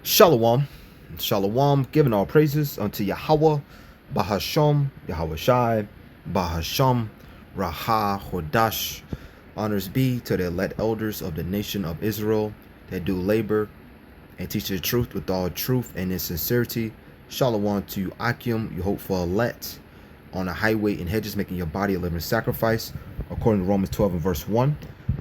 Shalom, Shalom, giving all praises unto Yahweh, Bahasham, Yahweh Shai, Bahasham, Raha, Hodash. Honors be to the elect elders of the nation of Israel that do labor and teach the truth with all truth and in sincerity. Shalom to you, Akim, you hope for elect on a highway in hedges, making your body a living sacrifice, according to Romans 12 and verse 1.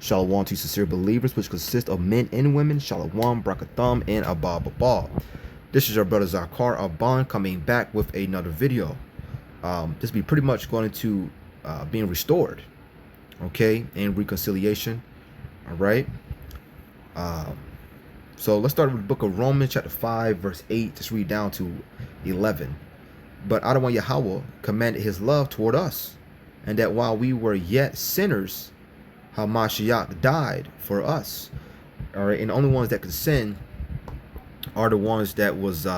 Shalom to sincere believers, which consist of men and women. Shalom, Brakatham, and Abba Baba. This is your brother Zakar Aban coming back with another video. This will be pretty much going to being restored, okay, and reconciliation. All right. So let's start with the book of Romans, chapter 5, verse 8. Just read down to 11. But Adonai Yahweh commanded his love toward us, and that while we were yet sinners, Hamashiach died for us. All right, and the only ones that could sin are the ones that was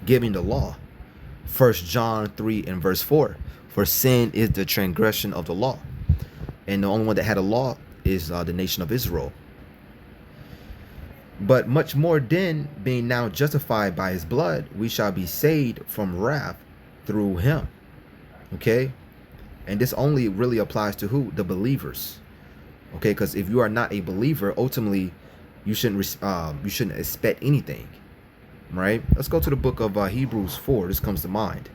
giving the law. 1 John 3 and verse 4. For sin is the transgression of the law, and the only one that had a law is the nation of Israel. But much more then, being now justified by his blood, we shall be saved from wrath through him. Okay, and this only really applies to who? The believers. Okay, because if you are not a believer, ultimately you shouldn't expect anything, right? Let's go to the book of Hebrews 4. This comes to mind.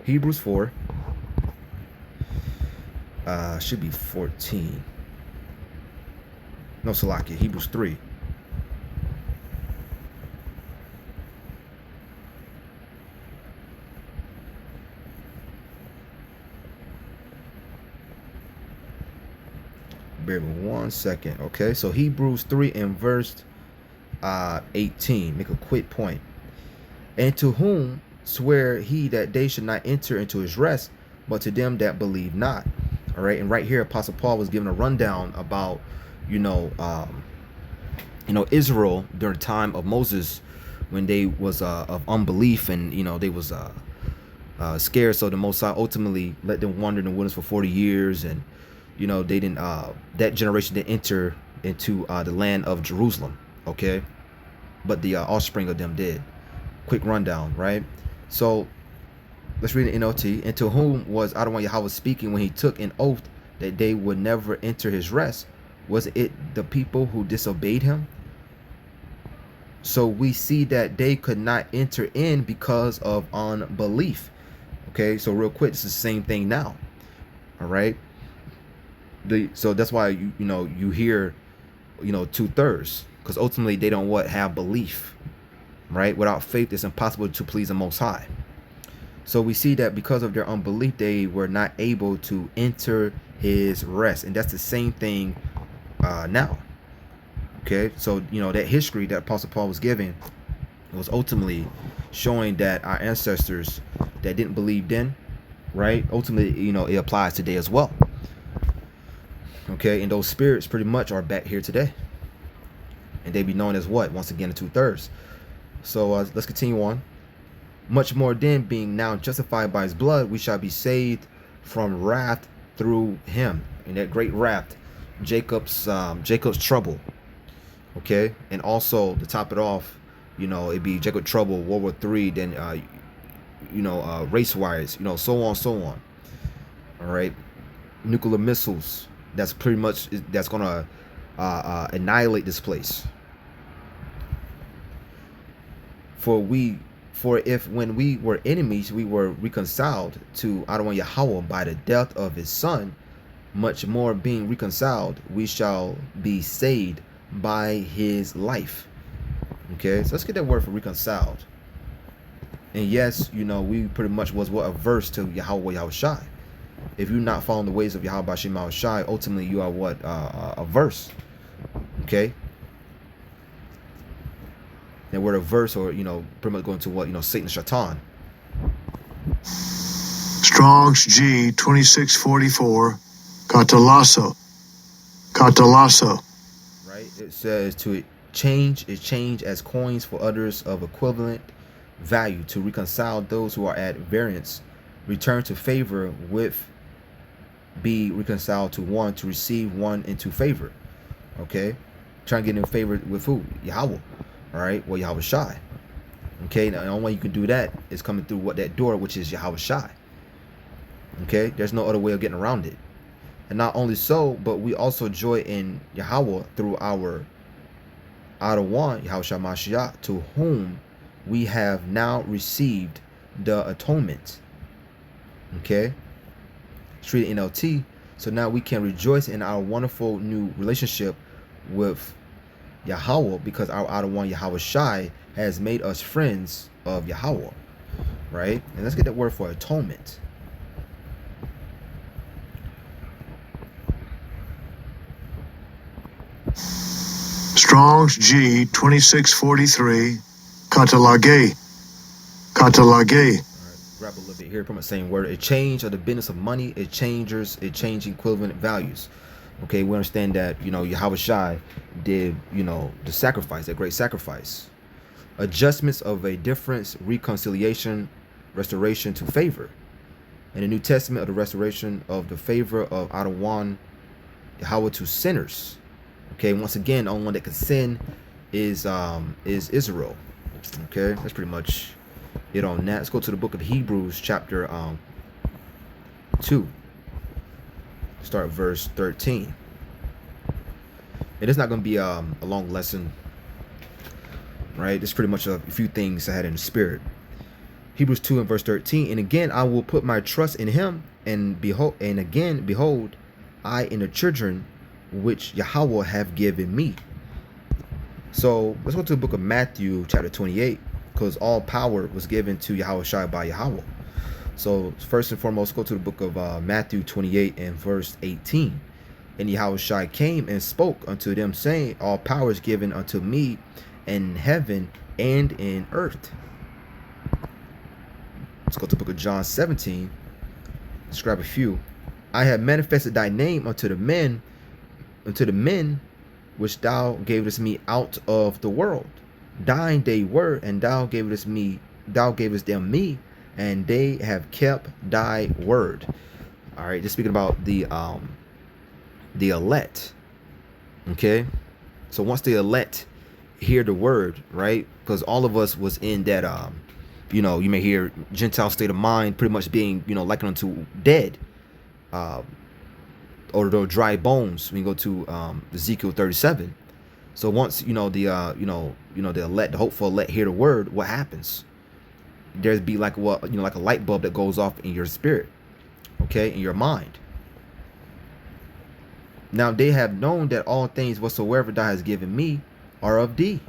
Hebrews 4 should be 14. No, Salakia. Hebrews 3. Bear with me 1 second. Okay, so Hebrews 3 and verse 18. Make a quick point. And to whom swear he that they should not enter into his rest, but to them that believe not. All right, and right here, Apostle Paul was giving a rundown about, Israel during the time of Moses, when they was of unbelief, and they was scared. So the Most High ultimately let them wander in the wilderness for 40 years, and they didn't. That generation didn't enter into the land of Jerusalem. Okay, but the offspring of them did. Quick rundown, right? So let's read the NLT. And to whom was Adonai Yahweh speaking when he took an oath that they would never enter his rest? Was it the people who disobeyed him? So we see that they could not enter in because of unbelief. Okay, so real quick, it's the same thing now. All right. So that's why you hear 2/3, because ultimately they don't have belief, right? Without faith, it's impossible to please the Most High. So we see that because of their unbelief, they were not able to enter his rest, and that's the same thing now. Okay, so that history that Apostle Paul was giving was ultimately showing that our ancestors that didn't believe then, right? Ultimately, it applies today as well. Okay, and those spirits pretty much are back here today, and they be known as what? Once again, the 2/3. So let's continue on. Much more then, being now justified by his blood, we shall be saved from wrath through him. And that great wrath, Jacob's trouble. Okay, and also to top it off, it'd be Jacob trouble, World War III, then race wires, so on, so on. All right, nuclear missiles. That's pretty much that's gonna annihilate this place. For if when we were enemies, we were reconciled to Adonai Yahweh by the death of his son, much more being reconciled, we shall be saved by his life. Okay, so let's get that word for reconciled. And yes, we pretty much was averse to Yahweh Yahushai. If you're not following the ways of Yahweh Bashim Yahushai, ultimately you are averse. Okay. And we're averse, or pretty much going to what Satan, Shaitan. Strong's G 2644, Catalasso. Right. It says to change as coins for others of equivalent value, to reconcile those who are at variance, return to favor with, be reconciled to one, to receive one into favor. Okay, trying to get in favor with who? Yahweh. All right, well, Yahweh Shai. Okay, now the only way you can do that is coming through what that door, which is Yahweh Shai. Okay, there's no other way of getting around it. And not only so, but we also joy in Yahweh through our Adawan, Yahweh Shai Mashiach, to whom we have now received the atonement. Okay, it's reading NLT. So now we can rejoice in our wonderful new relationship with Yahweh, because our Adawan Yahweh Shai has made us friends of Yahweh. Right? And let's get that word for atonement. Strong's G 2643. Katalage. Katalage. All right, grab a little bit here from the same word. A change of the business of money, it changing equivalent values. Okay, we understand that, Yahweh Shai did, the sacrifice, that great sacrifice. Adjustments of a difference, reconciliation, restoration to favor. In the New Testament, of the restoration of the favor of Adawan Yahweh to sinners. Okay, once again, the only one that can sin is Israel. Okay, that's pretty much it on that. Let's go to the book of Hebrews, chapter 2. Start verse 13. And it's not going to be a long lesson, right? It's pretty much a few things I had in the spirit. Hebrews 2 and verse 13. And again, I will put my trust in him, and behold, I and the children which Yahweh have given me. So let's go to the book of Matthew, chapter 28, because all power was given to Yahweh Shai by Yahweh. So first and foremost, go to the book of Matthew 28 and verse 18. And Yahweh Shai came and spoke unto them, saying, all power is given unto me in heaven and in earth. Let's go to the book of John 17. Let's grab a few. I have manifested thy name unto the men which thou gavest me out of the world. Thine they were, and thou gavest them me, and they have kept thy word. All right, just speaking about the elect. Okay, so once the elect hear the word, right? Because all of us was in that you may hear Gentile state of mind, pretty much being likened unto dead, or the dry bones. We go to Ezekiel 37. So once the elect, the hopeful elect, hear the word, what happens? There's be like like a light bulb that goes off in your spirit, okay, in your mind. Now they have known that all things whatsoever thou hast given me are of thee.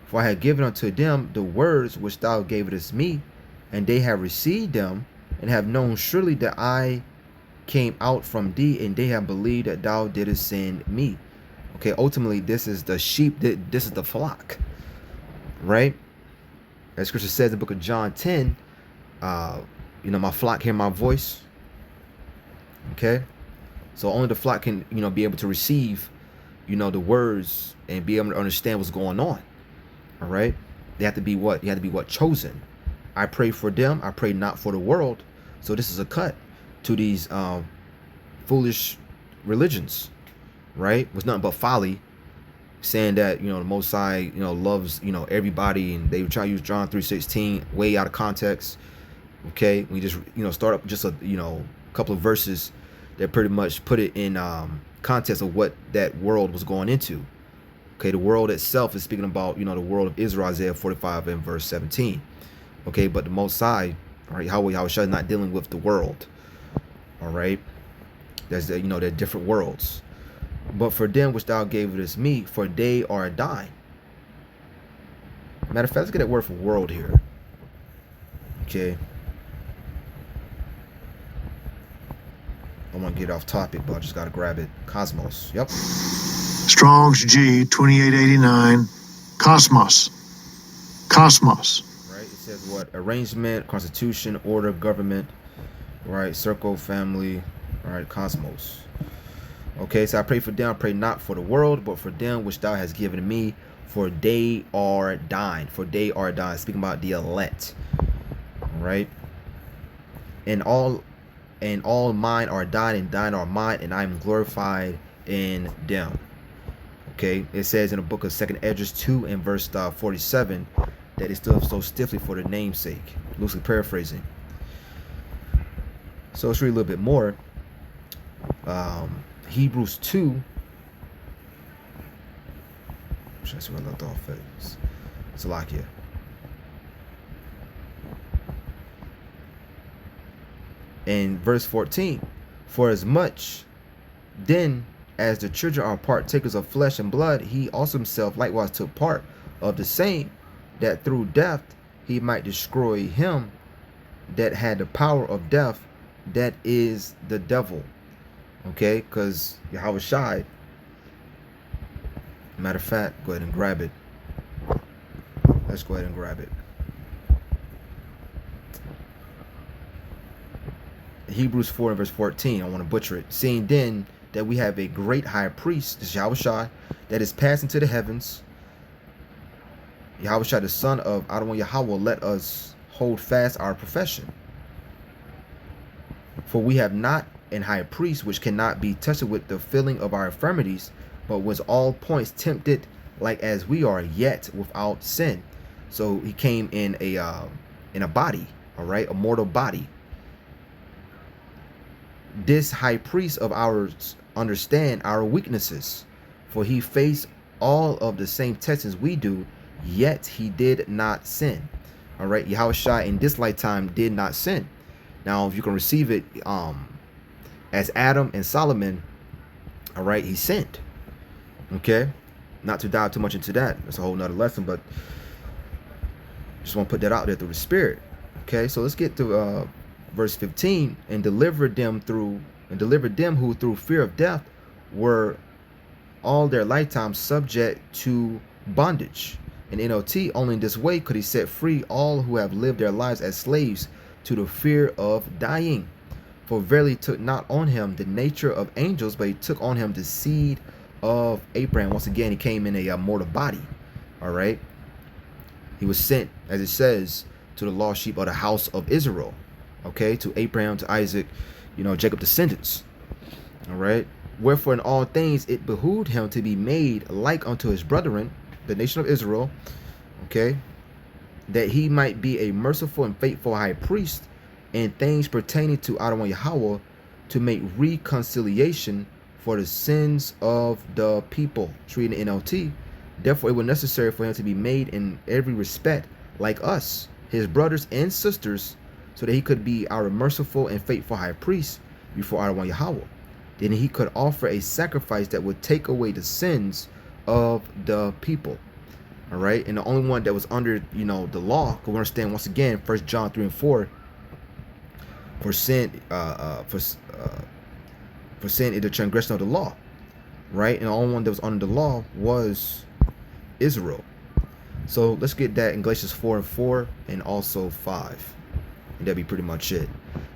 For I have given unto them the words which thou gavest me, and they have received them, and have known surely that I came out from thee, and they have believed that thou didst send me. Okay, ultimately, this is the sheep, this is the flock, right? As Scripture says in the book of John 10, my flock hear my voice. Okay, so only the flock can, be able to receive, the words and be able to understand what's going on. All right, they have to be what? You have to be what? Chosen. I pray for them. I pray not for the world. So this is a cut to these foolish religions, right? It was nothing but folly, saying that the Most High loves everybody, and they were trying to use John 3:16 way out of context. Okay, we just start up just a couple of verses that pretty much put it in context of what that world was going into. Okay, the world itself is speaking about the world of Israel, Isaiah 45 and verse 17. Okay, but the Most High, all right, Yahweh Shai is not dealing with the world. All right, there's they're different worlds. But for them which thou gavest me, for they are thine. Matter of fact, let's get that word for world here. Okay, I want to get off topic, but I just gotta grab it. Cosmos. Yep. Strong's G 2889. Cosmos. Cosmos. Right. It says what? Arrangement, constitution, order, government. Right. Circle, family. All right. Cosmos. Okay. So I pray for them. I pray not for the world, but for them which thou hast given me. For they are thine. For they are thine. Speaking about the elect. All right. And all mine are thine, and thine are mine, and I am glorified in them. Okay, it says in the book of 2nd Esdras 2 and verse 47 that it stood so stiffly for the namesake. Loosely paraphrasing. So let's read a little bit more. Hebrews 2. Should I see where I left off at? Salakia. In verse 14, for as much then as the children are partakers of flesh and blood, he also himself likewise took part of the same, that through death he might destroy him that had the power of death, that is the devil. Okay, because Yahweh Shai, matter of fact, go ahead and grab it. Let's go ahead and grab it. Hebrews 4 and verse 14. I want to butcher it. Seeing then that we have a great high priest, this is Yahweh Shai, that is passed into the heavens, Yahweh Shai, the son of Adonai Yahweh, let us hold fast our profession. For we have not an high priest which cannot be touched with the feeling of our infirmities, but was all points tempted like as we are, yet without sin. So he came in a body, all right, a mortal body. This high priest of ours understand our weaknesses, for he faced all of the same tests we do, yet he did not sin. All right, Yahweh Shai in this lifetime did not sin. Now, if you can receive it as Adam and Solomon, all right, he sinned. Okay, not to dive too much into that. That's a whole nother lesson, but just want to put that out there through the Spirit. Okay, so let's get to verse 15. And delivered them who through fear of death were all their lifetime subject to bondage. In NLT, only in this way could he set free all who have lived their lives as slaves to the fear of dying. For verily took not on him the nature of angels, but he took on him the seed of Abraham. Once again, he came in a mortal body. All right, he was sent, as it says, to the lost sheep of the house of Israel. Okay, to Abraham, to Isaac, Jacob descendants. All right, wherefore in all things it behooved him to be made like unto his brethren, the nation of Israel. Okay, that he might be a merciful and faithful high priest in things pertaining to Adonai Yahweh, to make reconciliation for the sins of the people. Reading the NLT. Therefore it was necessary for him to be made in every respect like us, his brothers and sisters, so that he could be our merciful and faithful high priest before Adonai Yahweh. Then he could offer a sacrifice that would take away the sins of the people. All right, and the only one that was under, the law, because we understand once again, 1 John 3 and 4, for sin is the transgression of the law, right? And the only one that was under the law was Israel. So let's get that in Galatians 4 and 4 and also 5. And that'd be pretty much it.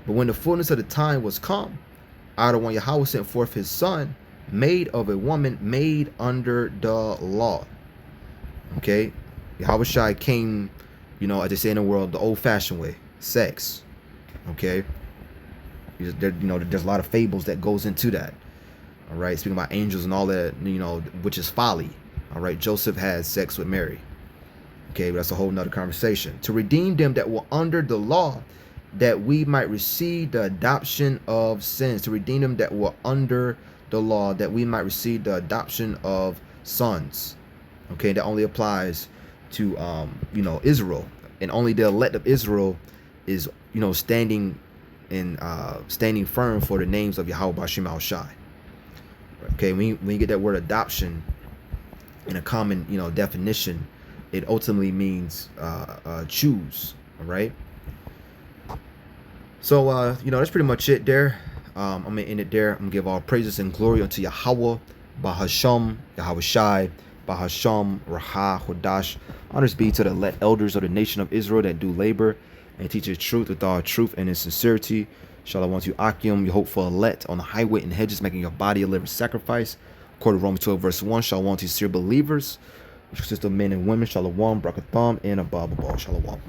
But when the fullness of the time was come, Adonai Yahweh sent forth his son, made of a woman, made under the law. Okay, Yahweh Shai came, as they say in the world, the old-fashioned way, sex. Okay, there's a lot of fables that goes into that. All right, speaking about angels and all that, which is folly. All right, Joseph had sex with Mary. Okay, but that's a whole nother conversation. To redeem them that were under the law, that we might receive the adoption of sins. To redeem them that were under the law, that we might receive the adoption of sons. Okay, that only applies to Israel, and only the elect of Israel is standing firm for the names of Yahweh B'Shem Al Shai. Okay, when you get that word adoption in a common definition, it ultimately means choose. All right. So that's pretty much it there. I'm gonna end it there. I'm gonna give all praises and glory unto Yahweh Bahasham, Yahweh Shai, Bahasham, Raha, Hodash. Honors be to the elect elders of the nation of Israel that do labor and teach the truth with all truth and in sincerity. Shalom to Akim, your hopeful elect on the highway and hedges, making your body a living sacrifice. According to Romans 12, verse 1, Shalom to sincere believers, which consist of men and women. Shalom, Brakatham, and Abba. Shalom.